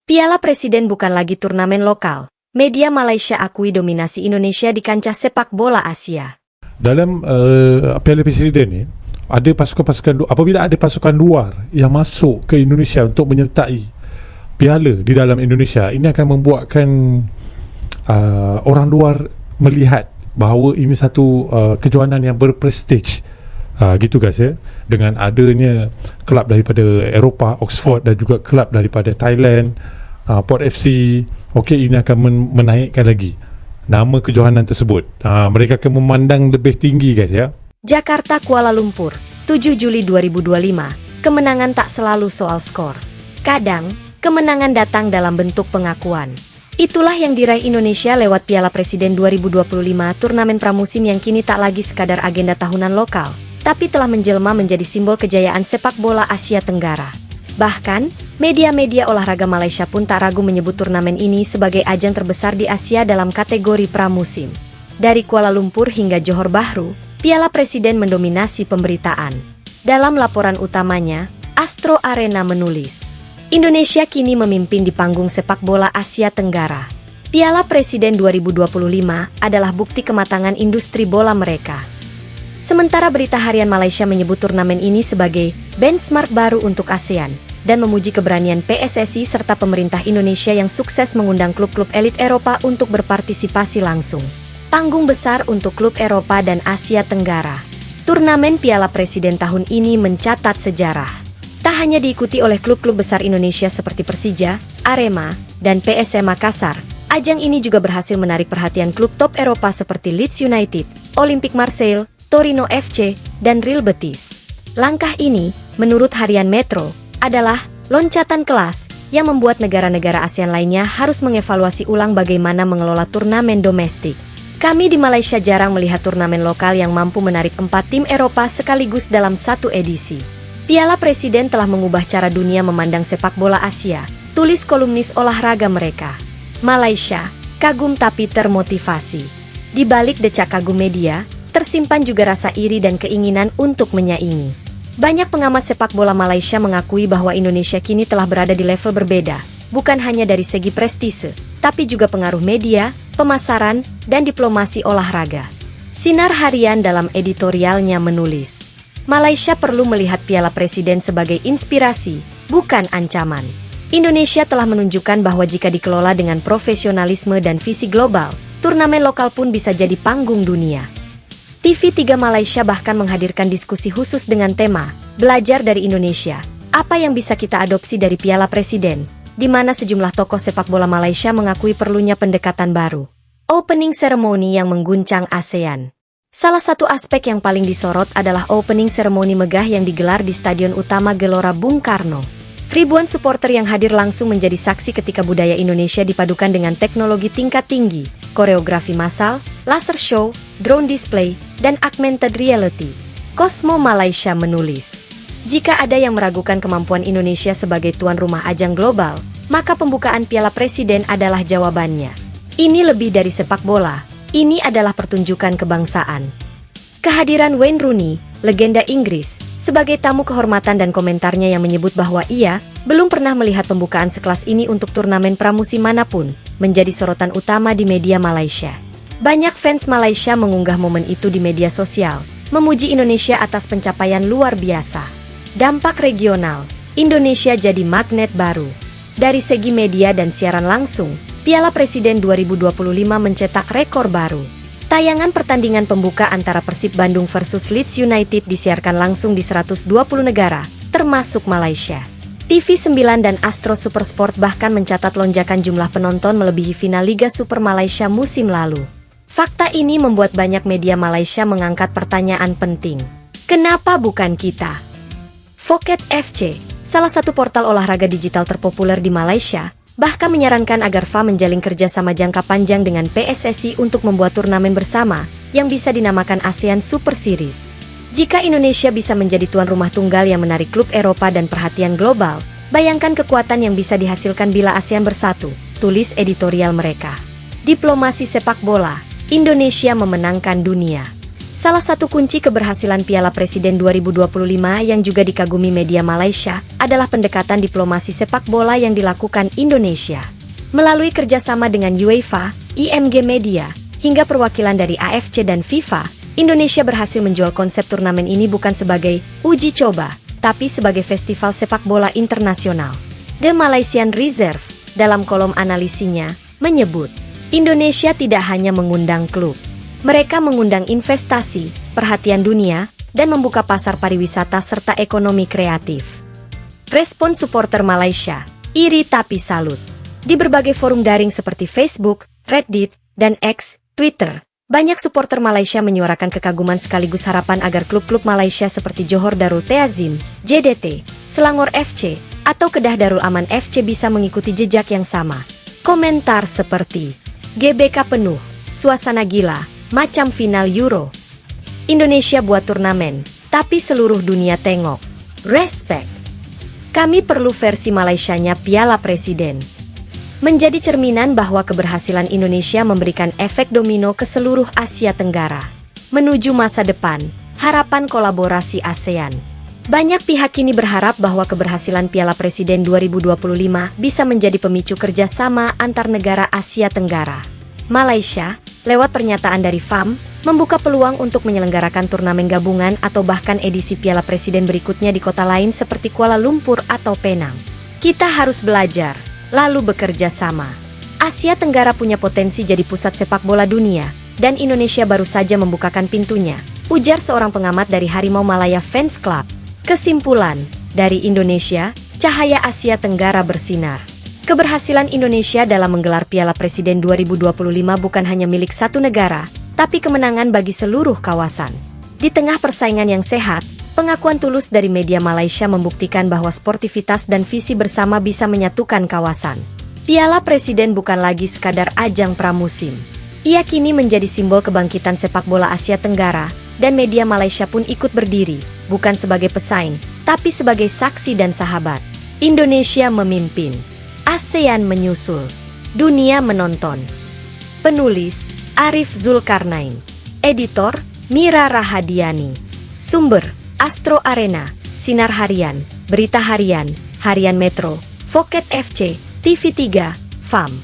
Piala Presiden bukan lagi turnamen lokal. Media Malaysia akui dominasi Indonesia di kancah sepak bola Asia. Dalam Piala Presiden ni, ada pasukan-pasukan apabila ada pasukan luar yang masuk ke Indonesia untuk menyertai piala di dalam Indonesia, ini akan membuatkan orang luar melihat bahawa ini satu kejohanan yang berprestij. Gitu guys ya. Dengan adanya kelab daripada Eropah, Oxford, dan juga kelab daripada Thailand, Port FC, okey, ini akan menaikkan lagi nama kejohanan tersebut. Mereka akan memandang lebih tinggi guys ya. Jakarta Kuala Lumpur, 7 Juli 2025. Kemenangan tak selalu soal skor. Kadang, kemenangan datang dalam bentuk pengakuan. Itulah yang diraih Indonesia lewat Piala Presiden 2025, turnamen pramusim yang kini tak lagi sekadar agenda tahunan lokal, tapi telah menjelma menjadi simbol kejayaan sepak bola Asia Tenggara. Bahkan, media-media olahraga Malaysia pun tak ragu menyebut turnamen ini sebagai ajang terbesar di Asia dalam kategori pramusim. Dari Kuala Lumpur hingga Johor Bahru, Piala Presiden mendominasi pemberitaan. Dalam laporan utamanya, Astro Arena menulis, Indonesia kini memimpin di panggung sepak bola Asia Tenggara. Piala Presiden 2025 adalah bukti kematangan industri bola mereka. Sementara berita harian Malaysia menyebut turnamen ini sebagai benchmark baru untuk ASEAN dan memuji keberanian PSSI serta pemerintah Indonesia yang sukses mengundang klub-klub elit Eropa untuk berpartisipasi langsung. Panggung besar untuk klub Eropa dan Asia Tenggara. Turnamen Piala Presiden tahun ini mencatat sejarah. Tak hanya diikuti oleh klub-klub besar Indonesia seperti Persija, Arema, dan PSM Makassar, ajang ini juga berhasil menarik perhatian klub top Eropa seperti Leeds United, Olympique Marseille, Torino FC, dan Real Betis. Langkah ini, menurut harian Metro, adalah loncatan kelas yang membuat negara-negara ASEAN lainnya harus mengevaluasi ulang bagaimana mengelola turnamen domestik. Kami di Malaysia jarang melihat turnamen lokal yang mampu menarik 4 tim Eropa sekaligus dalam satu edisi. Piala Presiden telah mengubah cara dunia memandang sepak bola Asia, tulis kolumnis olahraga mereka. Malaysia, kagum tapi termotivasi. Di balik decak kagum media, tersimpan juga rasa iri dan keinginan untuk menyaingi. Banyak pengamat sepak bola Malaysia mengakui bahwa Indonesia kini telah berada di level berbeda, bukan hanya dari segi prestise, tapi juga pengaruh media, pemasaran, dan diplomasi olahraga. Sinar Harian dalam editorialnya menulis, Malaysia perlu melihat Piala Presiden sebagai inspirasi, bukan ancaman. Indonesia telah menunjukkan bahwa jika dikelola dengan profesionalisme dan visi global, turnamen lokal pun bisa jadi panggung dunia. TV3 Malaysia bahkan menghadirkan diskusi khusus dengan tema, Belajar dari Indonesia, apa yang bisa kita adopsi dari Piala Presiden, di mana sejumlah tokoh sepak bola Malaysia mengakui perlunya pendekatan baru. Opening ceremony yang mengguncang ASEAN. Salah satu aspek yang paling disorot adalah opening ceremony megah yang digelar di Stadion Utama Gelora Bung Karno. Ribuan supporter yang hadir langsung menjadi saksi ketika budaya Indonesia dipadukan dengan teknologi tingkat tinggi, koreografi massal, laser show, drone display, dan augmented reality. Cosmo Malaysia menulis, jika ada yang meragukan kemampuan Indonesia sebagai tuan rumah ajang global, maka pembukaan Piala Presiden adalah jawabannya. Ini lebih dari sepak bola, ini adalah pertunjukan kebangsaan. Kehadiran Wayne Rooney, legenda Inggris, sebagai tamu kehormatan dan komentarnya yang menyebut bahwa ia belum pernah melihat pembukaan sekelas ini untuk turnamen pramusim manapun, menjadi sorotan utama di media Malaysia. Banyak fans Malaysia mengunggah momen itu di media sosial, memuji Indonesia atas pencapaian luar biasa. Dampak regional, Indonesia jadi magnet baru. Dari segi media dan siaran langsung, Piala Presiden 2025 mencetak rekor baru. Tayangan pertandingan pembuka antara Persib Bandung versus Leeds United disiarkan langsung di 120 negara, termasuk Malaysia. TV9 dan Astro Supersport bahkan mencatat lonjakan jumlah penonton melebihi final Liga Super Malaysia musim lalu. Fakta ini membuat banyak media Malaysia mengangkat pertanyaan penting. Kenapa bukan kita? Phuket FC, salah satu portal olahraga digital terpopuler di Malaysia, bahkan menyarankan agar FA menjalin kerjasama jangka panjang dengan PSSI untuk membuat turnamen bersama yang bisa dinamakan ASEAN Super Series. Jika Indonesia bisa menjadi tuan rumah tunggal yang menarik klub Eropa dan perhatian global, bayangkan kekuatan yang bisa dihasilkan bila ASEAN bersatu, tulis editorial mereka. Diplomasi sepak bola, Indonesia memenangkan dunia. Salah satu kunci keberhasilan Piala Presiden 2025 yang juga dikagumi media Malaysia adalah pendekatan diplomasi sepak bola yang dilakukan Indonesia. Melalui kerjasama dengan UEFA, IMG Media, hingga perwakilan dari AFC dan FIFA, Indonesia berhasil menjual konsep turnamen ini bukan sebagai uji coba, tapi sebagai festival sepak bola internasional. The Malaysian Reserve, dalam kolom analisinya, menyebut, Indonesia tidak hanya mengundang klub. Mereka mengundang investasi, perhatian dunia, dan membuka pasar pariwisata serta ekonomi kreatif. Respon supporter Malaysia, iri tapi salut. Di berbagai forum daring seperti Facebook, Reddit, dan X, Twitter, banyak supporter Malaysia menyuarakan kekaguman sekaligus harapan agar klub-klub Malaysia seperti Johor Darul Teazim, JDT, Selangor FC, atau Kedah Darul Aman FC bisa mengikuti jejak yang sama. Komentar seperti, GBK penuh, suasana gila, macam final Euro. Indonesia buat turnamen, tapi seluruh dunia tengok. Respect. Kami perlu versi Malaysianya Piala Presiden. Menjadi cerminan bahwa keberhasilan Indonesia memberikan efek domino ke seluruh Asia Tenggara. Menuju masa depan, harapan kolaborasi ASEAN. Banyak pihak kini berharap bahwa keberhasilan Piala Presiden 2025 bisa menjadi pemicu kerjasama antar negara Asia Tenggara. Malaysia, lewat pernyataan dari FAM, membuka peluang untuk menyelenggarakan turnamen gabungan atau bahkan edisi Piala Presiden berikutnya di kota lain seperti Kuala Lumpur atau Penang. Kita harus belajar, lalu bekerja sama. Asia Tenggara punya potensi jadi pusat sepak bola dunia, dan Indonesia baru saja membukakan pintunya, ujar seorang pengamat dari Harimau Malaya Fans Club. Kesimpulan, dari Indonesia, cahaya Asia Tenggara bersinar. Keberhasilan Indonesia dalam menggelar Piala Presiden 2025 bukan hanya milik satu negara, tapi kemenangan bagi seluruh kawasan. Di tengah persaingan yang sehat, pengakuan tulus dari media Malaysia membuktikan bahwa sportivitas dan visi bersama bisa menyatukan kawasan. Piala Presiden bukan lagi sekadar ajang pramusim. Ia kini menjadi simbol kebangkitan sepak bola Asia Tenggara, dan media Malaysia pun ikut berdiri, bukan sebagai pesaing, tapi sebagai saksi dan sahabat. Indonesia memimpin. ASEAN menyusul, dunia menonton. Penulis, Arif Zulkarnain. Editor, Mira Rahadiani. Sumber, Astro Arena, Sinar Harian, Berita Harian, Harian Metro, Foket FC, TV3, FAM.